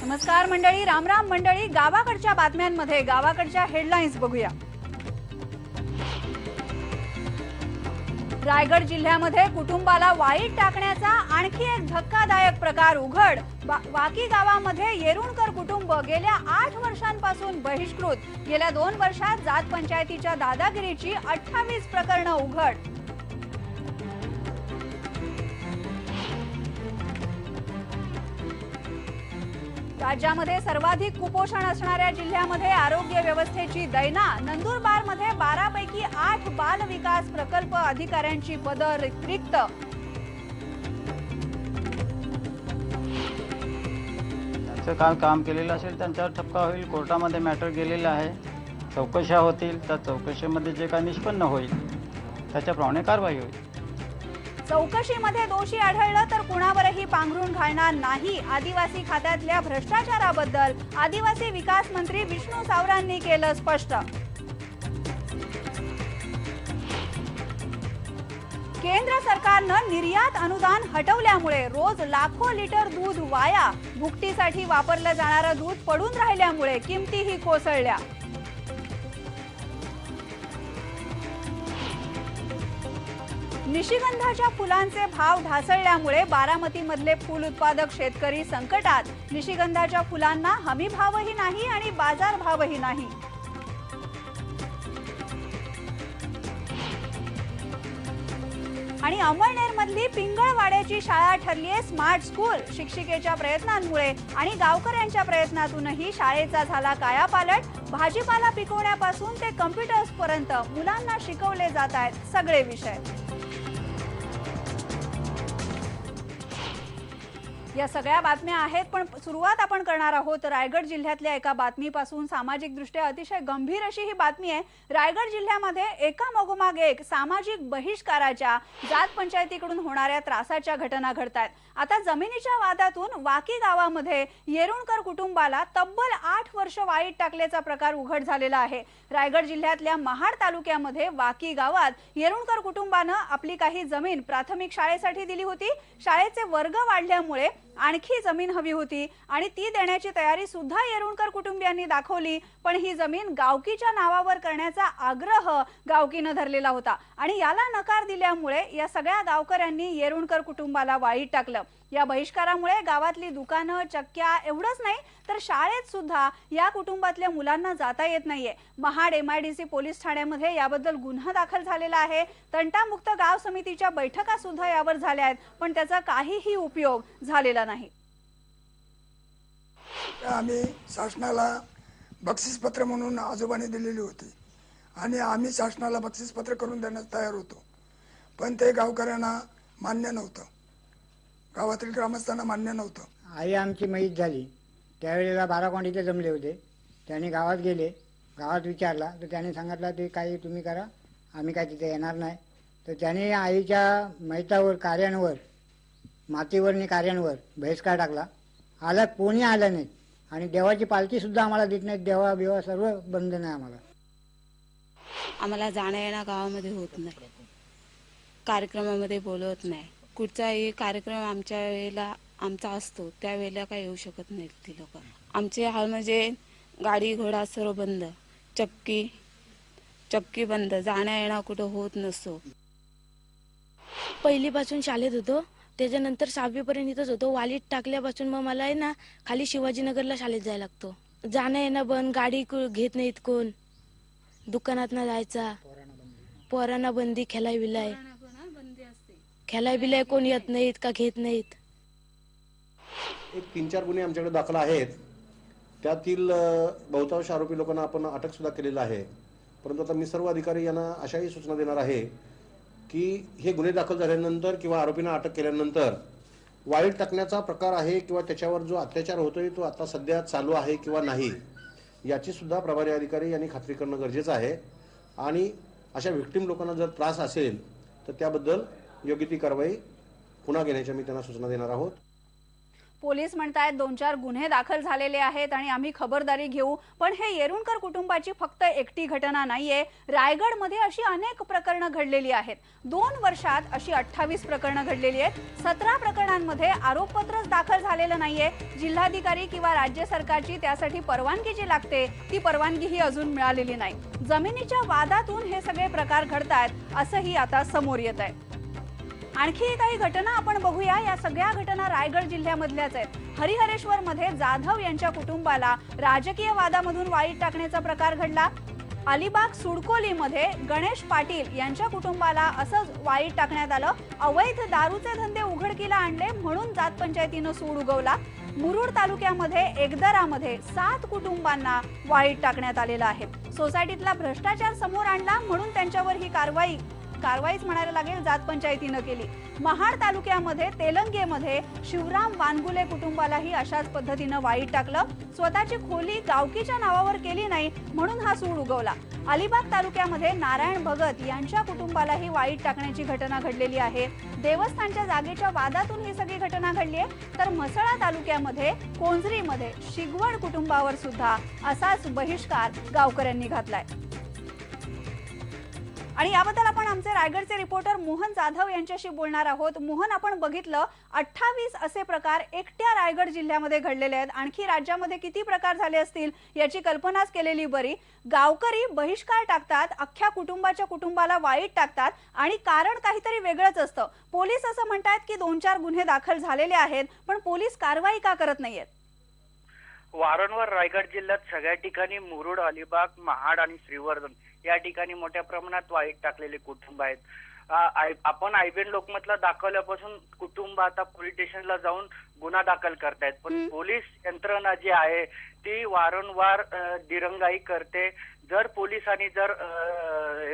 नमस्कार मंडळी, राम राम मंडळी. गावाकडच्या बातम्यांमध्ये गावाकडच्या हेडलाईन्स बघूया. रायगड जिल्ह्यामध्ये कुटुंबाला वाईट टाकण्याचा आणखी एक धक्कादायक प्रकार उघड. वाकी गावामध्ये येरुणकर कुटुंब गेल्या 8 वर्षांपासून बहिष्कृत. गेल्या 2 वर्षात जात पंचायतीच्या दादागिरीची 28 प्रकरणं उघड. राज्यामध्ये सर्वाधिक कुपोषण असणाऱ्या जिल्ह्यामध्ये आरोग्य व्यवस्थेची दैना. नंदुरबारमध्ये 12 पैकी 8 बाल विकास प्रकल्प अधिकाऱ्यांची पदं रिक्त. त्यांचं काम केलेलं असेल त्यांच्यावर ठपका होईल. कोर्टामध्ये मॅटर गेलेलं आहे, चौकशा होतील. त्या चौकशीमध्ये जे काही निष्पन्न होईल त्याच्याप्रमाणे कारवाई होईल. चौकशीमध्ये दोषी आढळलं तर कुणावरही पांघरून घालणार नाही. आदिवासी खात्यातल्या भ्रष्टाचाराबद्दल आदिवासी विकास मंत्री विष्णू सावरांनी केलं स्पष्ट. केंद्र सरकारनं निर्यात अनुदान हटवल्यामुळे रोज लाखो लिटर दूध वाया. भुकटीसाठी वापरलं जाणारं दूध पडून राहिल्यामुळे किमतीही कोसळल्या. निशिगंधाच्या फुलांचे भाव ढासळल्यामुळे बारामतीमधले फूल उत्पादक शेतकरी संकटात. निशिगंधाच्या फुलांना हमी भावही नाही आणि बाजार भावही नाही. आणि अमळनेरमधली पिंगळवाड्याची शाळा ठरलीये स्मार्ट स्कूल. शिक्षिकेच्या प्रयत्नांमुळे आणि गावकऱ्यांच्या प्रयत्नातूनही शाळेचा झाला कायापालट. भाजीपाला पिकवण्यापासून ते कम्प्युटर्स पर्यंत मुलांना शिकवले जात आहेत सगळे विषय. या सगळ्या बातम्या आहेत, पण सुरुवात आपण करणार आहोत रायगड जिल्ह्यातल्या एका बातमीपासून. सामाजिक दृष्ट्या अतिशय गंभीर अशी ही बातमी आहे. रायगड जिल्ह्यामध्ये एका मागोमाग एक सामाजिक बहिष्काराच्या, जात पंचायतीकडून होणाऱ्या त्रासाच्या घटना घडतात. आता जमिनीच्या वादातून वाकी गावामध्ये येरुणकर कुटुंबाला तब्बल 8 वर्ष वाईट टाकल्याचा प्रकार उघड झालेला आहे. रायगड जिल्ह्यातल्या महाड तालुक्यामध्ये वाकी गावात येरुणकर कुटुंबानं आपली काही जमीन प्राथमिक शाळेसाठी दिली होती. शाळेचे वर्ग वाढल्यामुळे आणखी जमीन हवी होती आणि ती देण्याची तयारी सुद्धा येरुणकर कुटुंबियांनी दाखवली. पण ही जमीन गावकीच्या नावावर करण्याचा आग्रह गावकीनं धरलेला होता आणि याला नकार दिल्यामुळे या सगळ्या गावकऱ्यांनी येरुणकर कुटुंबाला वाईट टाकलं. या बहिष्कारामुळे गावातली दुकानं, चक्क्या एवढंच नाही तर शाळेत सुद्धा या कुटुंबातल्या मुलांना जाता येत नाहीये. महाड MIDC पोलीस ठाण्यामध्ये याबद्दल गुन्हा दाखल झालेला आहे. तंटामुक्त गाव समितीच्या बैठका सुद्धा यावर झाल्या आहेत, पण त्याचा काहीही उपयोग झालेला नाही. आम्ही शासनाला बक्षीसपत्र म्हणून आजोबाने दिलेली होती आणि आम्ही शासनाला बक्षीसपत्र करून देण्यास तयार होतो, पण ते गावकऱ्यांना मान्य नव्हतं, गावातील ग्रामस्थांना मान्य नव्हतं. आई आमची मैत झाली त्यावेळेला 12 कोंडीचे जमले होते. त्यांनी गावात गेले, गावात विचारला तर त्याने सांगितलं ते काही तुम्ही करा, आम्ही काय तिथे येणार नाही. तर त्याने आईच्या मैतावर, कार्यांवर, मातीवरनी कार्यांवर बहिष्कार टाकला. आला कोणी आलं नाही आणि देवाची पालखी सुद्धा आम्हाला देत नाहीत. देवा बिवा सर्व बंद नाही. आम्हाला जाण्या येणं गावामध्ये होत नाही, कार्यक्रमामध्ये बोलवत नाही. कुठचाही कार्यक्रम आमच्या वेळेला आमचा असतो त्यावेळेला काय येऊ शकत नाहीत ती लोक. आमचे हाल म्हणजे गाडी घोडा सर्व बंद, चक्की बंद, जाण्या येणं कुठं होत नसतो. पहिलीपासून शाळेत होतो, त्याच्यानंतर 6वी पर्यंत इथंच होतो. वालीत टाकल्यापासून मग मला आहे ना खाली शिवाजीनगरला शाळेत जायला लागतो. जाणं येणं बंद, गाडी घेत नाहीत कोण, दुकानात ना जायचा, पोरांना बंदी, खेळाय बिलाय कोण येत नाहीत का घेत नाहीत. एक 3-4 गुन्हे आमच्याकडे दाखल आहेत. त्यातील बहुतांश आरोपी लोकांना आपण अटक सुद्धा केलेला आहे. परंतु आता मी सर्व अधिकारी यांना अशाही सूचना देणार आहे की हे गुन्हे दाखल झाल्यानंतर किंवा आरोपींना अटक केल्यानंतर वाईट टाकण्याचा प्रकार आहे किंवा त्याच्यावर जो अत्याचार होतोय तो आता सध्या चालू आहे किंवा नाही याची सुद्धा प्रभारी अधिकारी यांनी खात्री करणं गरजेचं आहे. आणि अशा विक्टिम लोकांना जर त्रास असेल तर त्याबद्दल योग्य ती कारवाई पुन्हा घेण्याच्या मी त्यांना सूचना देणार आहोत. पोलीस म्हणतायत 2-4 गुन्हे दाखल झालेले आहेत आणि आम्ही खबरदारी घेऊ, पण हे येरुणकर कुटुंबाची फक्त एकटी घटना नाहीये. रायगडमध्ये अशी अनेक प्रकरणं घडलेली आहेत. 2 वर्षात अशी 28 प्रकरणं घडलेली आहेत. 17 प्रकरणांमध्ये आरोपपत्रच दाखल झालेलं नाहीये. जिल्हाधिकारी किंवा राज्य सरकारची त्यासाठी परवानगी जी लागते ती परवानगी ही अजून मिळालेली नाही. जमिनीच्या वादातून हे सगळे प्रकार घडतायत असंही आता समोर येत आहे. आणखी काही घटना आपण बघूया. या सगळ्या घटना रायगड जिल्ह्यामधल्याच आहेत. हरिहरेश्वर मध्ये जाधव यांच्या कुटुंबाला राजकीय वादामधून वाळीत टाकण्याचा प्रकार घडला. अलिबाग सुडकोलीमध्ये गणेश पाटील यांच्या कुटुंबाला असंच वाळीत टाकण्यात आलं. अवैध दारूचे धंदे उघडकीला आणले म्हणून जात पंचायतीनं सूड उगवला. मुरुड तालुक्यामध्ये एकदरामध्ये 7 कुटुंबांना वाळीत टाकण्यात आलेलं आहे. सोसायटीतला भ्रष्टाचार समोर आणला म्हणून त्यांच्यावर ही कारवाईच म्हणायला लागेल जात पंचायतीनं केली. महाड तालुक्यामध्ये तेलंगेमध्ये शिवराम वानगुले कुटुंबालाही अशाच पद्धतीनं वाळीत टाकलं. स्वतःची खोली गावकीच्या नावावर केली नाही म्हणून हा सूड उगवला. अलिबाग तालुक्यामध्ये नारायण भगत यांच्या कुटुंबालाही वाळीत टाकण्याची घटना घडलेली आहे. देवस्थानच्या जागेच्या वादातून ही सगळी घटना घडली आहे. तर म्हसळा तालुक्यामध्ये कोंझरीमध्ये शिगवड कुटुंबावर सुद्धा असाच बहिष्कार गावकऱ्यांनी घातलाय. आणि याबद्दल आपण आमचे रायगडचे रिपोर्टर मोहन जाधव यांच्याशी बोलणार आहोत. मोहन, आपण बघितलं 28 असे प्रकार एकट्या रायगड जिल्ह्यामध्ये घडलेले आहेत. आणखी राज्यामध्ये किती प्रकार झाले असतील याची कल्पनाच केलेली बरी. गावकरी बहिष्कार टाकतात, अख्ख्या कुटुंबाला वाळीत टाकतात आणि कारण काहीतरी वेगळंच असतं. पोलीस असं म्हणतात की 2-4 गुन्हे दाखल झालेले आहेत, पण पोलीस कारवाई का करत नाहीयेत? वारंवार रायगड जिल्ह्यात सगळ्या ठिकाणी मुरुड, अलिबाग, महाड आणि श्रीवर्धन या ठिकाणी मोठ्या प्रमाणात वाळीत टाकलेले कुटुंब आहेत. आपण आयबीएन लोकमतला दाखवल्यापासून कुटुंब आता पोलीस स्टेशनला जाऊन गुन्हा दाखल करतायत, पण पोलीस यंत्रणा जी आहे ती वारंवार दिरंगाई करते. जर पोलिसांनी जर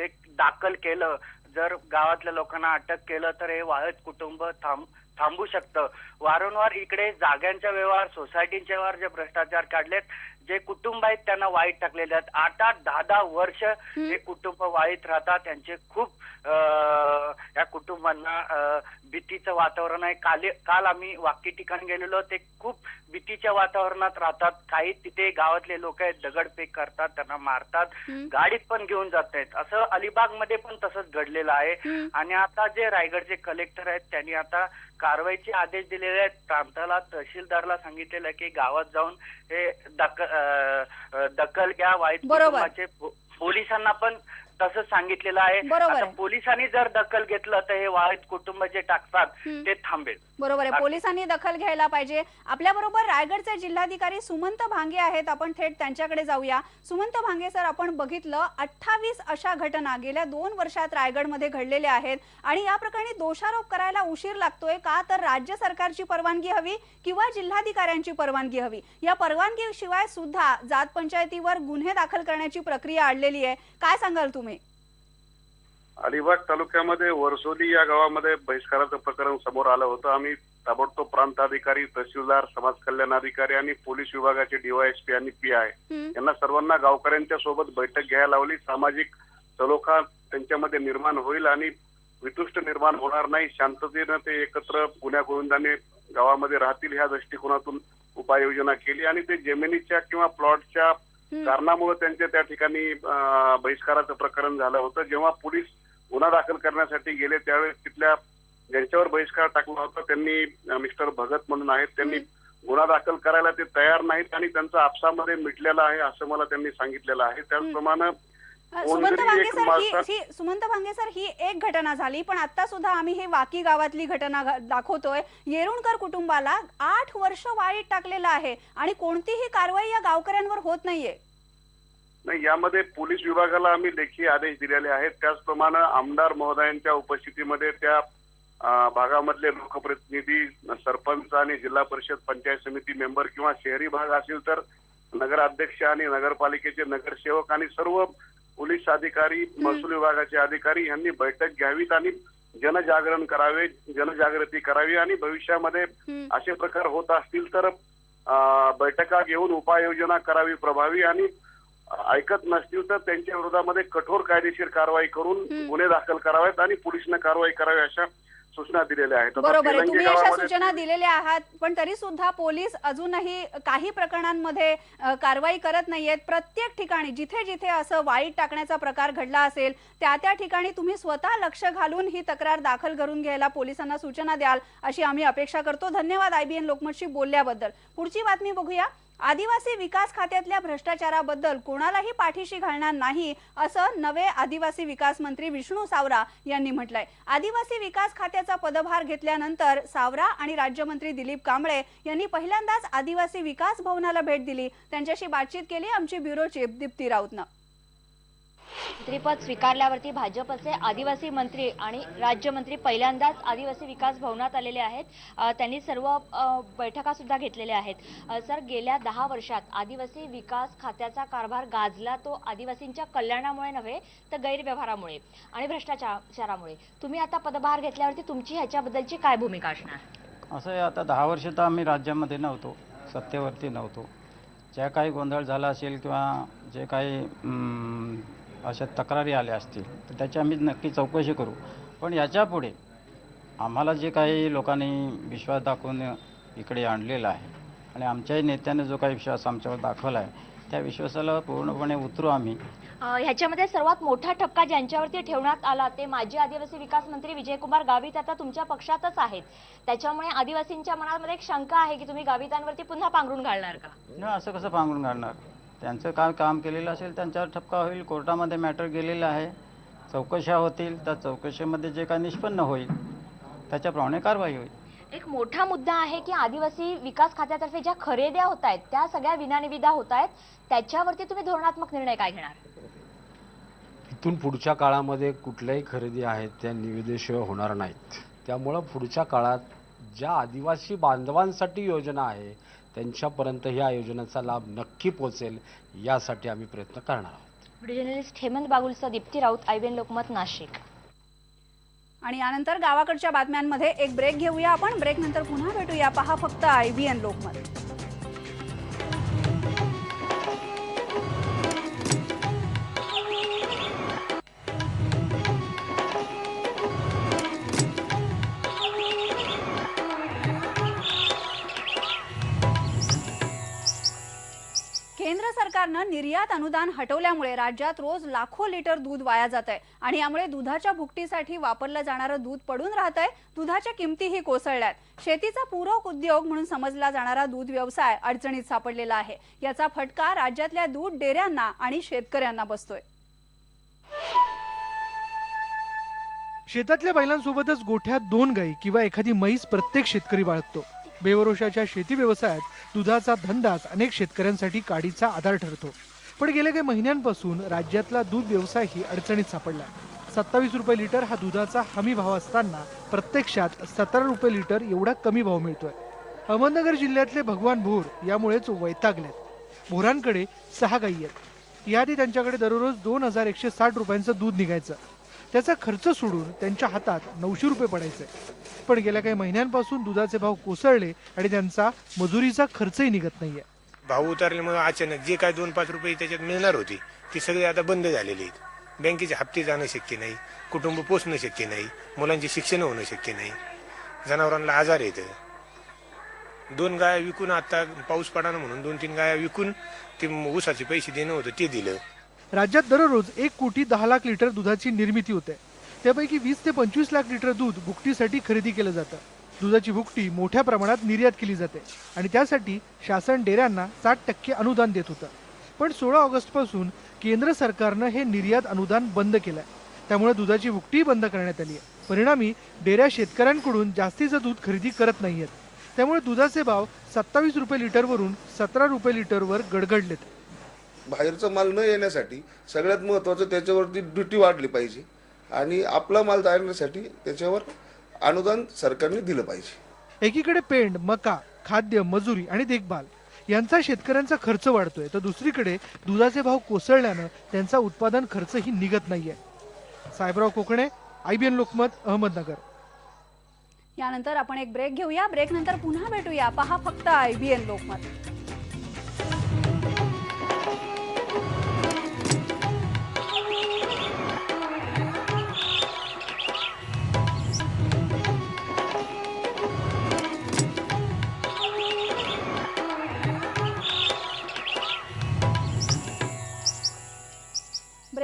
एक दाखल केलं, जर गावातल्या लोकांना अटक केलं तर हे वाळत कुटुंब थांबू शकतं. वारंवार इकडे जागांच्या व्यवहार, सोसायटीचे व्यवहार, जे भ्रष्टाचार काढलेत, जे कुटुंब आहेत त्यांना वाळीत टाकलेले आहेत. 8-10 वर्ष हे कुटुंब वाळीत राहतात. त्यांचे खूप या कुटुंबांना भीतीचं वातावरण आहे. काल आम्ही वाकी ठिकाणी गेलेलो, ते खूप भीतीच्या वातावरणात राहतात. काही तिथे गावातले लोक आहेत, दगडफेक करतात, त्यांना मारतात, गाडीत पण घेऊन जात आहेत. असं अलिबाग मध्ये पण तसंच घडलेलं आहे. आणि आता जे रायगडचे कलेक्टर आहेत त्यांनी आता कारवाईचे आदेश दिलेले आहेत. प्रांताला, तहसीलदारला सांगितलेलं आहे की गावात जाऊन हे दखल घ्या. वाईट कुटुंबाचे पोलिसांना पण तसं सांगितलेलं आहे. आता पोलिसांनी जर दखल घेतलं तर हे वाईट कुटुंब जे टाकतात ते थांबेल. बरोबर आहे, पोलिसांनी दखल घ्यायला पाहिजे. आपल्या बरोबर रायगडचे जिल्हाधिकारी सुमंत भांगे आहेत. आपण थेट त्यांच्याकडे जाऊया. सुमंत भांगे सर, आपण बघितलं 28 अशा घटना गेल्या 2 वर्षात रायगडमध्ये घडलेल्या आहेत आणि या प्रकरणी दोषारोप करायला उशीर लागतोय का? तर राज्य सरकारची परवानगी हवी किंवा जिल्हाधिकाऱ्यांची परवानगी हवी. या परवानगीशिवाय सुद्धा जात पंचायतीवर गुन्हे दाखल करण्याची प्रक्रिया आणलेली आहे. काय सांगाल तुम्ही? अलिबाग तालुक्यामध्ये वरसोली या गावामध्ये बहिष्काराचं प्रकरण समोर आलं होतं. आम्ही ताबडतोब प्रांताधिकारी, तहसीलदार, समाज कल्याण अधिकारी आणि पोलीस विभागाचे DYSP आणि PI यांना सर्वांना गावकऱ्यांच्या सोबत बैठक घ्यायला लावली. सामाजिक सलोखा त्यांच्यामध्ये निर्माण होईल आणि वितुष्ट निर्माण होणार नाही. शांततेनं ते एकत्र गुण्यागोविंदाने गावामध्ये राहतील ह्या दृष्टिकोनातून उपाययोजना केली आणि ते जमिनीच्या किंवा प्लॉटच्या कारणामुळे त्यांच्या त्या ठिकाणी बहिष्काराचं प्रकरण झालं होतं. जेव्हा पोलीस गुन्हा दाखल करण्यासाठी गेले त्यावेळेस तिथल्या ज्यांच्यावर बहिष्कार टाकला होता त्यांनी मिस्टर भगत म्हणून आहेत, त्यांनी गुन्हा दाखल करायला ते तयार नाहीत आणि त्यांचा आपसामध्ये मिटलेला आहे असं मला त्यांनी सांगितलेलं आहे. त्याचप्रमाणे सुमंत भांगे सर, ही एक घटना झाली, पण आता सुद्धा आम्ही हे वाकी गावातली घटना दाखवतोय. येरुणकर कुटुंबाला 8 वर्ष वाळीत टाकलेलं आहे आणि कोणतीही कारवाई या गावकऱ्यांवर होत नाहीये. नाही, यामध्ये पोलीस विभागाला आम्ही लेखी आदेश दिलेले आहेत. त्याचप्रमाणे आमदार महोदयांच्या उपस्थितीमध्ये त्या भागामधले लोकप्रतिनिधी, सरपंच आणि जिल्हा परिषद पंचायत समिती मेंबर किंवा शहरी भाग असेल तर नगराध्यक्ष आणि नगरपालिकेचे नगरसेवक आणि सर्व पोलीस अधिकारी, महसूल विभागाचे अधिकारी यांनी बैठक घ्यावीत आणि जनजागरण करावे, जनजागृती करावी आणि भविष्यामध्ये असे प्रकार होत असतील तर बैठका घेऊन उपाययोजना करावी प्रभावी आणि ऐकत नसतील तर त्यांच्या विरोधामध्ये कठोर कायदेशीर कारवाई करून गुन्हे दाखल करावेत आणि पोलिसांना कारवाई करावी अशा सूचना दिलेल्या आहेत. आता बरोबर आहे, तेलंगी तुम्ही अशा गावामध्ये सूचना दिलेल्या आहात, पण तरी सुद्धा पोलीस अजूनही काही प्रकरणांमध्ये कारवाई करत नाहीयेत. प्रत्येक ठिकाणी जिथे जिथे असं वाईट टाकण्याचा प्रकार घडला असेल त्या ठिकाणी तुम्ही स्वतः लक्ष घालून ही तक्रार दाखल करून घ्यायला पोलिसांना सूचना द्याल अशी आम्ही अपेक्षा करतो. धन्यवाद IBN लोकमतशी बोलल्याबद्दल. पुढची बातमी बघूया. आदिवासी विकास खात्यातल्या भ्रष्टाचाराबद्दल कोणालाही पाठीशी घालणार नाही असं नवे आदिवासी विकास मंत्री विष्णू सावरा यांनी म्हटलंय. आदिवासी विकास खात्याचा पदभार घेतल्यानंतर सावरा आणि राज्यमंत्री दिलीप कांबळे यांनी पहिल्यांदाच आदिवासी विकास भवनाला भेट दिली. त्यांच्याशी बातचीत केली आमची ब्युरो चीफ दीप्ती राऊतनं. मंत्रीपद स्वीकारल्यावरती भाजपचे आदिवासी मंत्री आणि राज्यमंत्री पहिल्यांदाच आदिवासी विकास भवनात आलेले आहेत. त्यांनी सर्व बैठका सुद्धा घेतलेल्या आहेत. सर, गेल्या 10 वर्षात आदिवासी विकास खात्याचा कारभार गाजला तो आदिवासींच्या कल्याणामुळे नव्हे तर गैरव्यवहारामुळे आणि भ्रष्टाचारामुळे. तुम्ही आता पदभार घेतल्यावरती तुमची ह्याच्याबद्दलची काय भूमिका असणार? असं आहे, आता 10 वर्ष तर आम्ही राज्यामध्ये नव्हतो, सत्तेवरती नव्हतो. ज्या काही गोंधळ झाला असेल किंवा जे काही अशा तक्रारी आल्या असतील तर त्याची आम्ही नक्की चौकशी करू. पण याच्यापुढे आम्हाला जे काही लोकांनी विश्वास दाखवून इकडे आणलेला आहे आणि आमच्याही नेत्याने जो काही विश्वास आमच्यावर दाखवला आहे त्या विश्वासाला पूर्णपणे उतरू आम्ही. ह्याच्यामध्ये सर्वात मोठा ठपका ज्यांच्यावरती ठेवण्यात आला ते माजी आदिवासी विकास मंत्री विजयकुमार गावित आता तुमच्या पक्षातच आहेत. त्याच्यामुळे आदिवासींच्या मनामध्ये एक शंका आहे की तुम्ही गावितांवरती पुन्हा पांघरून घालणार का? नाही, असं कसं पांघरून घालणार. त्यांचं काय काम केलेलं असेल त्यांच्यावर ठपका होईल. कोर्टामध्ये मॅटर गेलेलं आहे, चौकशा होतील. त्या चौकशीमध्ये जे काय निष्पन्न होईल त्याच्याप्रमाणे कारवाई होईल. एक मोठा मुद्दा आहे की आदिवासी विकास खात्यातर्फे ज्या खरेद्या होत आहेत त्या सगळ्या विनानिविदा होत आहेत. त्याच्यावरती तुम्ही धोरणात्मक निर्णय काय घेणार? इथून पुढच्या काळामध्ये कुठल्याही खरेदी आहेत त्या निविदेशिवाय होणार नाहीत. त्यामुळं पुढच्या काळात ज्या आदिवासी बांधवांसाठी योजना आहे त्यांच्यापर्यंत ह्या योजनेचा लाभ नक्की पोहोचेल यासाठी आम्ही प्रयत्न करणार आहोत. व्हिडिओ जर्नलिस्ट हेमंत बागुलसह दीप्ती राऊत, IBN लोकमत, नाशिक. आणि यानंतर गावाकडच्या बातम्यांमध्ये एक ब्रेक घेऊया आपण. ब्रेक नंतर पुन्हा भेटूया. पहा फक्त IBN लोकमत. केंद्र सरकारनं निर्यात अनुदान हटवल्यामुळे राज्यात रोज लाखो लिटर दूध वाया जात आहे आणि यामुळे दुधाच्या भुकटीसाठी वापरलं जाणारं दूध पडून राहत आहे. दुधाच्या किमतीही कोसळल्यात. शेतीचा पूरक उद्योग म्हणून समजला जाणारा दूध व्यवसाय अडचणीत सापडलेला आहे. याचा फटका राज्यातल्या दूध डेऱ्यांना आणि शेतकऱ्यांना बसतोय. शेतातल्या बैलांसोबतच गोठ्यात 2 गायी किंवा एखादी म्हैस प्रत्येक शेतकरी बाळगतो. बेभरोशाच्या शेती व्यवसायात दुधाचा धंदाच अनेक शेतकऱ्यांसाठी काडीचा आधार ठरतो. पण गेल्या काही महिन्यांपासून राज्यातला दूध व्यवसायही अडचणीत सापडला. 27 रुपये लिटर हा दुधाचा हमी भाव असताना प्रत्यक्षात 17 रुपये लिटर एवढा कमी भाव मिळतोय. अहमदनगर जिल्ह्यातले भगवान भोर यामुळेच वैतागलेत. भोरांकडे 6 गायी आहेत. याआधी त्यांच्याकडे दररोज 2160 रुपयांचं दूध निघायचं. त्याचा खर्च सोडून त्यांच्या हातात 900 रुपये पडायचे. पण गेल्या काही महिन्यांपासून दुधाचे भाव कोसळले आणि त्यांचा मजुरीचा खर्चही निघत नाहीये. भाव उतरल्यामुळे अचानक जे काय 2-5 रुपये त्याच्यात मिळणार होती ती सगळी आता बंद झालेली आहेत. बँकेचे हप्ते जाणं शक्य नाही, कुटुंब पोषणं शक्य नाही, मुलांचे शिक्षण होणं शक्य नाही, जनावरांना आजार येतं. 2 गाया विकून आता पाऊस पडाना म्हणून 2-3 गाया विकून ते ऊसाचे पैसे देणं होतं ते दिलं. राज्यात दररोज 1 कोटी 10 लाख लिटर दुधाची निर्मिती होते. त्यापैकी 20 ते 25 लाख लिटर दूध भुकटीसाठी खरेदी केलं जातं. दुधाची भुकटी मोठ्या प्रमाणात निर्यात केली जाते आणि त्यासाठी शासन डेऱ्यांना 60% अनुदान देत होतं. पण 16 ऑगस्ट पासून केंद्र सरकारनं हे निर्यात अनुदान बंद केलंय. त्यामुळे दुधाची भुकटी बंद करण्यात आली आहे. परिणामी डेऱ्या शेतकऱ्यांकडून जास्तीचं दूध खरेदी करत नाहीयेत. त्यामुळे दुधाचे भाव 27 रुपये लिटरवरून 17 रुपये लिटरवर गडगडलेत. बाहेरचा माल न येण्यासाठी सगळ्यात महत्त्वाचं त्याच्यावरती ड्युटी वाढली पाहिजे आणि आपला माल जाण्यासाठी त्याच्यावर अनुदान सरकारने दिलं पाहिजे. एकीकडे पेंड, मका, खाद्य, मजुरी आणि देखभाल यांचा शेतकऱ्यांचा खर्च वाढतोय, तर दुसरीकडे दुधाचे भाव कोसळल्यानं त्यांचा उत्पादन खर्चही निघत नाहीये. साहेबराव कोकणे, IBN लोकमत, अहमदनगर. यानंतर आपण एक ब्रेक घेऊया. ब्रेक नंतर पुन्हा भेटूया. पहा फक्त IBN लोकमत.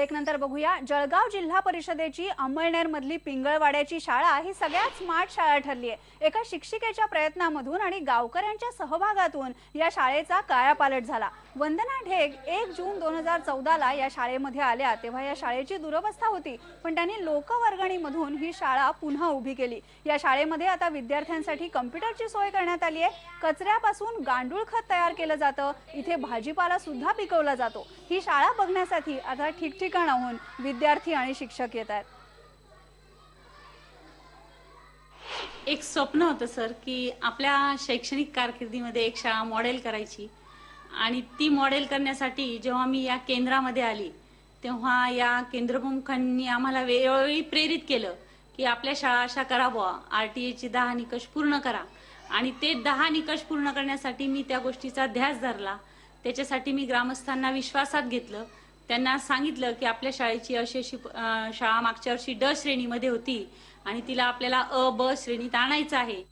ब्रेक नंतर बघूया जळगाव जिल्हा परिषदेची अंमळनेर मधली पिंगळवाड्याची शाळा ही सगळ्यात स्मार्ट शाळा ठरली आहे। एका शिक्षिकेच्या प्रयत्नामधून आणि गावकऱ्यांच्या सहभागातून या शाळेचा कायापालट झाला। वंदना ढेग 1 जून 2014ला या शाळेमध्ये आल्या तेव्हा या शाळेची दुरवस्था होती, पण त्यांनी लोकवर्गणीमधून ही शाळा पुन्हा उभी केली। या शाळेमध्ये आता विद्यार्थ्यांसाठी कॉम्प्युटरची सोय करण्यात आली आहे। कचऱ्यापासून गांडूळ खत तयार केलं जातं, इथे भाजीपाला सुद्धा पिकवला जातो। ही शाळा बघण्यासाठी आता ठिकठिकाणाहून विद्यार्थी आणि शिक्षक येत आहेत। एक स्वप्न होतं सर की आपल्या शैक्षणिक कारकिर्दीमध्ये एक शाळा मॉडेल करायची, आणि ती मॉडेल करण्यासाठी जेव्हा मी या केंद्रामध्ये आली तेव्हा या केंद्रप्रमुखांनी आम्हाला वेळोवेळी प्रेरित केलं की आपल्या शाळा अशा करावा, RTA चे 10 निकष पूर्ण करा, आणि ते 10 निकष पूर्ण करण्यासाठी मी त्या गोष्टीचा ध्यास धरला। त्याच्यासाठी मी ग्रामस्थांना विश्वासात घेतलं, त्यांना सांगितलं की आपल्या शाळेची अशी शाळा मागच्या वर्षी ड श्रेणीमध्ये होती आणि तिला आपल्याला अ ब श्रेणीत आणायचं आहे।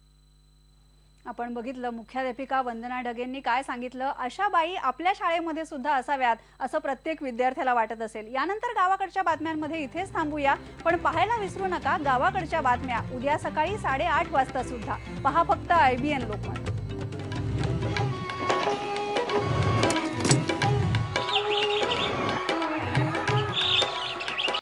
आपण बघितलं मुख्याध्यापिका वंदना ढगेंनी काय सांगितलं। अशा बाई आपल्या शाळेमध्ये सुद्धा असाव्यात असं प्रत्येक विद्यार्थ्याला वाटत असेल। यानंतर गावाकडच्या बातम्यांमध्ये इथेच थांबूया, पण पाहायला विसरू नका गावाकडच्या बातम्या उद्या सकाळी 8:30 वाजता सुद्धा पहा फक्त IBN लोकमत।